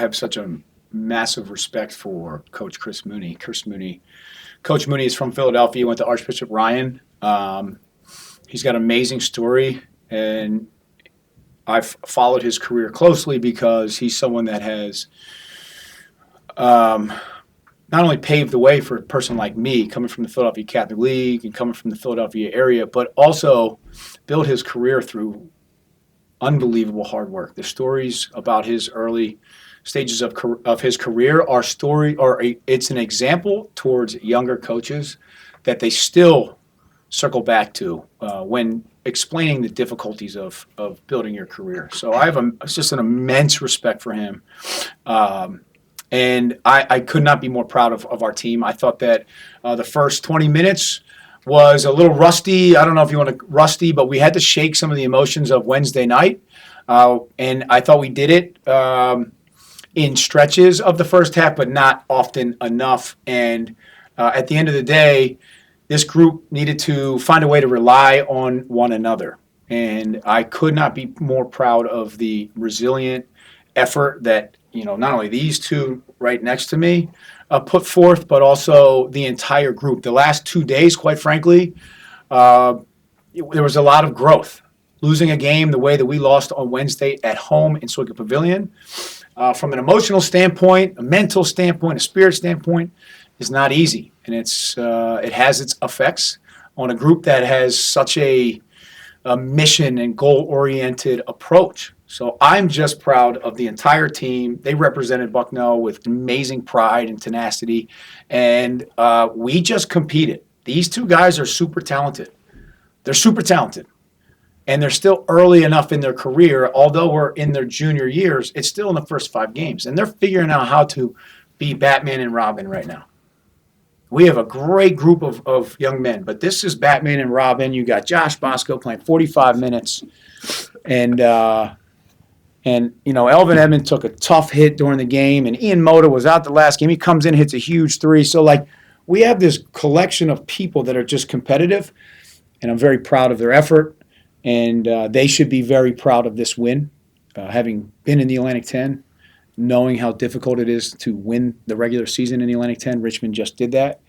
I have such a massive respect for Coach Chris Mooney. Coach Mooney is from Philadelphia. Went to Archbishop Ryan. He's got an amazing story, and I've followed his career closely because he's someone that has not only paved the way for a person like me, coming from the Philadelphia Catholic League and coming from the Philadelphia area, but also built his career through unbelievable hard work. The stories about his early stages of his career it's an example towards younger coaches that they still circle back to when explaining the difficulties of building your career. So I have just an immense respect for him. And I could not be more proud of our team. I thought that the first 20 minutes was a little rusty. I don't know if you want to rusty, but we had to shake some of the emotions of Wednesday night. And I thought we did it in stretches of the first half, but not often enough. And at the end of the day, this group needed to find a way to rely on one another. And I could not be more proud of the resilient effort that, not only these two right next to me put forth, but also the entire group. The last 2 days, quite frankly, there was a lot of growth. Losing a game the way that we lost on Wednesday at home in Sawyer Pavilion, from an emotional standpoint, a mental standpoint, a spirit standpoint, is not easy. And it has its effects on a group that has such a mission and goal-oriented approach. So I'm just proud of the entire team. They represented Bucknell with amazing pride and tenacity, and we just competed. These two guys are super talented. They're super talented, and they're still early enough in their career. Although we're in their junior years, it's still in the first 5 games, and they're figuring out how to be Batman and Robin right now. We have a great group of young men, but this is Batman and Robin. You got Josh Bosco playing 45 minutes, and Elvin Edmond took a tough hit during the game, and Ian Moda was out the last game. He comes in, hits a huge 3. So, we have this collection of people that are just competitive, and I'm very proud of their effort, and they should be very proud of this win. Having been in the Atlantic 10, knowing how difficult it is to win the regular season in the Atlantic 10, Richmond just did that,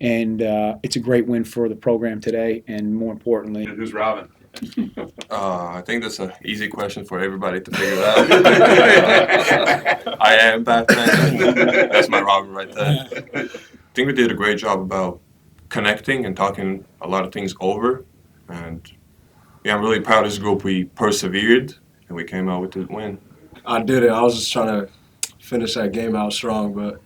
and it's a great win for the program today, and more importantly. And who's Robin? I think that's an easy question for everybody to figure out. I am Batman. That's my Robin right there. I think we did a great job about connecting and talking a lot of things over. And I'm really proud of this group. We persevered and we came out with the win. I did it. I was just trying to finish that game out strong, but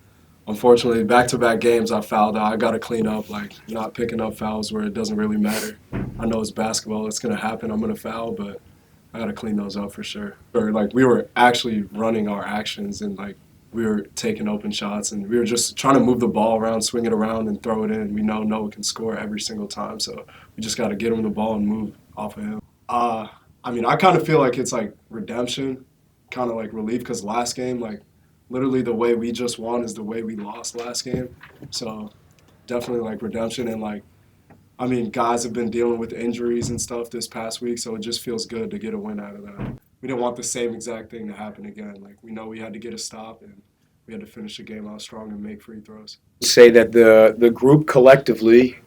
unfortunately, back-to-back games I fouled out. I got to clean up, not picking up fouls where it doesn't really matter. I know it's basketball. It's going to happen. I'm going to foul, but I got to clean those up for sure. We were actually running our actions, and, we were taking open shots, and we were just trying to move the ball around, swing it around, and throw it in. We know Noah can score every single time, so we just got to get him the ball and move off of him. I kind of feel like it's, redemption, kind of, relief, because last game, literally the way we just won is the way we lost last game. So definitely redemption, and guys have been dealing with injuries and stuff this past week, so it just feels good to get a win out of that. We didn't want the same exact thing to happen again. We know we had to get a stop, and we had to finish the game out strong and make free throws. Say that the group collectively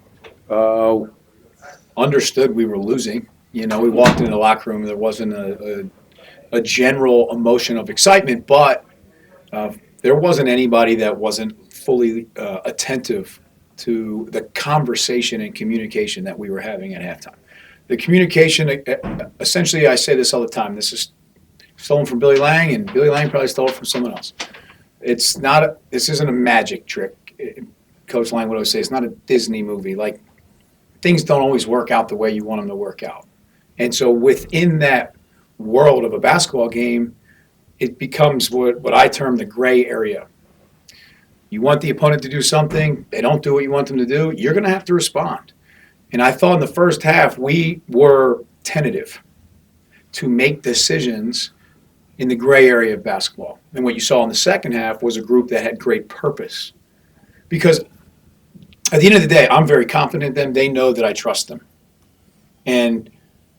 understood we were losing. We walked into the locker room, there wasn't a general emotion of excitement, but there wasn't anybody that wasn't fully attentive to the conversation and communication that we were having at halftime. The communication, essentially, I say this all the time, this is stolen from Billy Lang, and Billy Lang probably stole it from someone else. This isn't a magic trick. Coach Lang would always say it's not a Disney movie. Things don't always work out the way you want them to work out. And so within that world of a basketball game, it becomes what I term the gray area. You want the opponent to do something, they don't do what you want them to do, you're going to have to respond. And I thought in the first half we were tentative to make decisions in the gray area of basketball. And what you saw in the second half was a group that had great purpose. Because at the end of the day, I'm very confident in them. They know that I trust them. And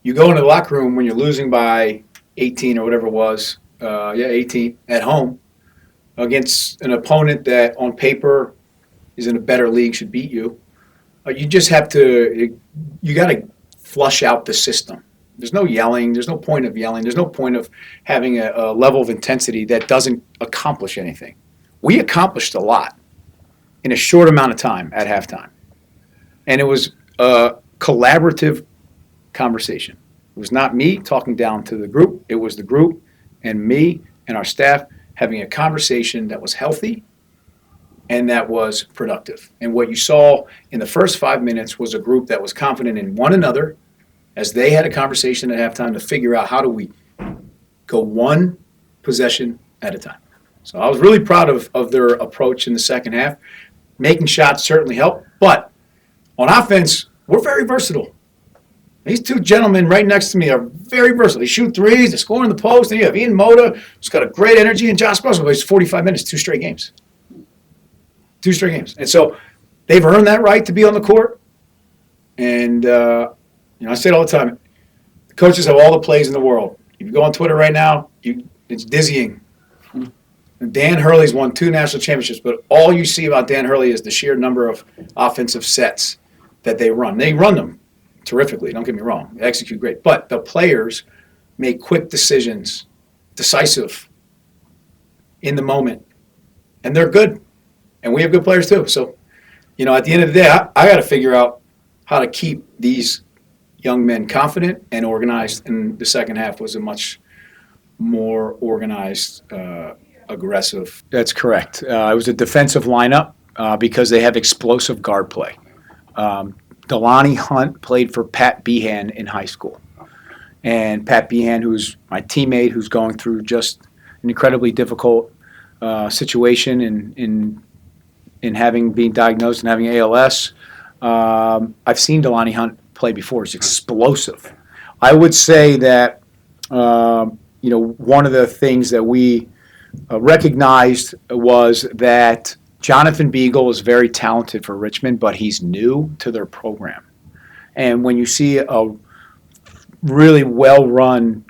you go into the locker room when you're losing by 18 or whatever it was, 18 at home, against an opponent that on paper is in a better league, should beat you. You just have to, you got to flush out the system. There's no yelling. There's no point of yelling. There's no point of having a level of intensity that doesn't accomplish anything. We accomplished a lot in a short amount of time at halftime. And it was a collaborative conversation. It was not me talking down to the group. It was the group and me and our staff having a conversation that was healthy and that was productive. And what you saw in the first 5 minutes was a group that was confident in one another as they had a conversation at halftime to figure out how do we go one possession at a time. So I was really proud of their approach in the second half. Making shots certainly helped, but on offense, we're very versatile. These two gentlemen right next to me are very versatile. They shoot threes, they score in the post, and you have Ian Moda, who's got a great energy, and Josh Russell plays 45 minutes, 2 straight games. 2 straight games. And so they've earned that right to be on the court. And, I say it all the time. The coaches have all the plays in the world. If you go on Twitter right now, it's dizzying. And Dan Hurley's won 2 national championships, but all you see about Dan Hurley is the sheer number of offensive sets that they run. They run them terrifically, don't get me wrong. They execute great. But the players make quick decisions, decisive, in the moment. And they're good. And we have good players too. So, at the end of the day, I got to figure out how to keep these young men confident and organized. And the second half was a much more organized, aggressive. That's correct. It was a defensive lineup because they have explosive guard play. Delani Hunt played for Pat Behan in high school. And Pat Behan, who's my teammate, who's going through just an incredibly difficult situation in having been diagnosed and having ALS. I've seen Delani Hunt play before. He's explosive. I would say that, one of the things that we recognized was that Jonathan Beagle is very talented for Richmond, but he's new to their program. And when you see a really well-run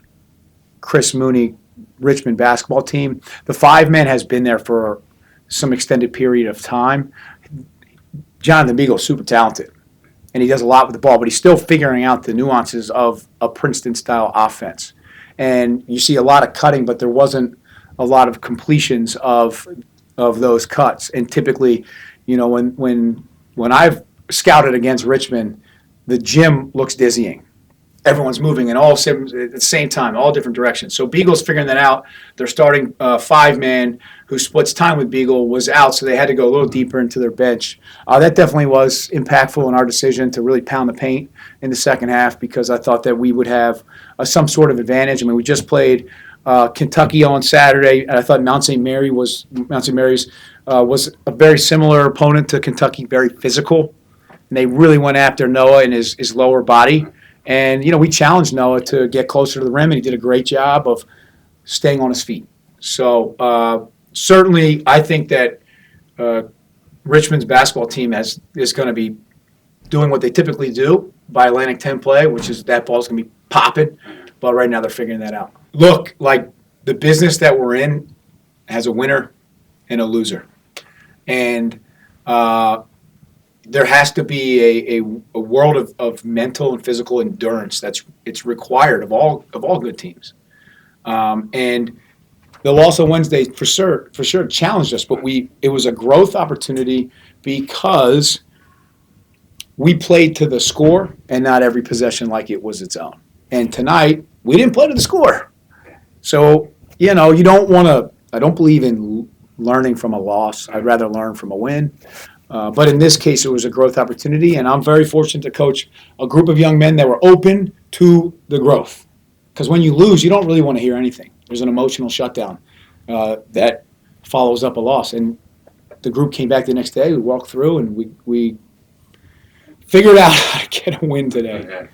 Chris Mooney Richmond basketball team, the 5-man has been there for some extended period of time. Jonathan Beagle is super talented, and he does a lot with the ball, but he's still figuring out the nuances of a Princeton-style offense. And you see a lot of cutting, but there wasn't a lot of completions of those cuts. And typically, when I've scouted against Richmond, the gym looks dizzying. Everyone's moving at the same time, all different directions. So Beagle's figuring that out. Their starting 5-man who splits time with Beagle was out, so they had to go a little deeper into their bench. That definitely was impactful in our decision to really pound the paint in the second half because I thought that we would have some sort of advantage. I mean, we just played Kentucky on Saturday, and I thought Mount St. Mary's was a very similar opponent to Kentucky, very physical. And they really went after Noah and his lower body. And, we challenged Noah to get closer to the rim, and he did a great job of staying on his feet. So certainly I think that Richmond's basketball team is going to be doing what they typically do by Atlantic 10 play, which is that ball's going to be popping. But right now they're figuring that out. Look, like the business that we're in has a winner and a loser. And there has to be a world of mental and physical endurance it's required of all good teams. And the loss on Wednesday for sure challenged us, but it was a growth opportunity because we played to the score and not every possession like it was its own. And tonight we didn't play to the score. So, you don't want to – I don't believe in learning from a loss. I'd rather learn from a win. But in this case, it was a growth opportunity, and I'm very fortunate to coach a group of young men that were open to the growth. Because when you lose, you don't really want to hear anything. There's an emotional shutdown that follows up a loss. And the group came back the next day. We walked through, and we figured out how to get a win today.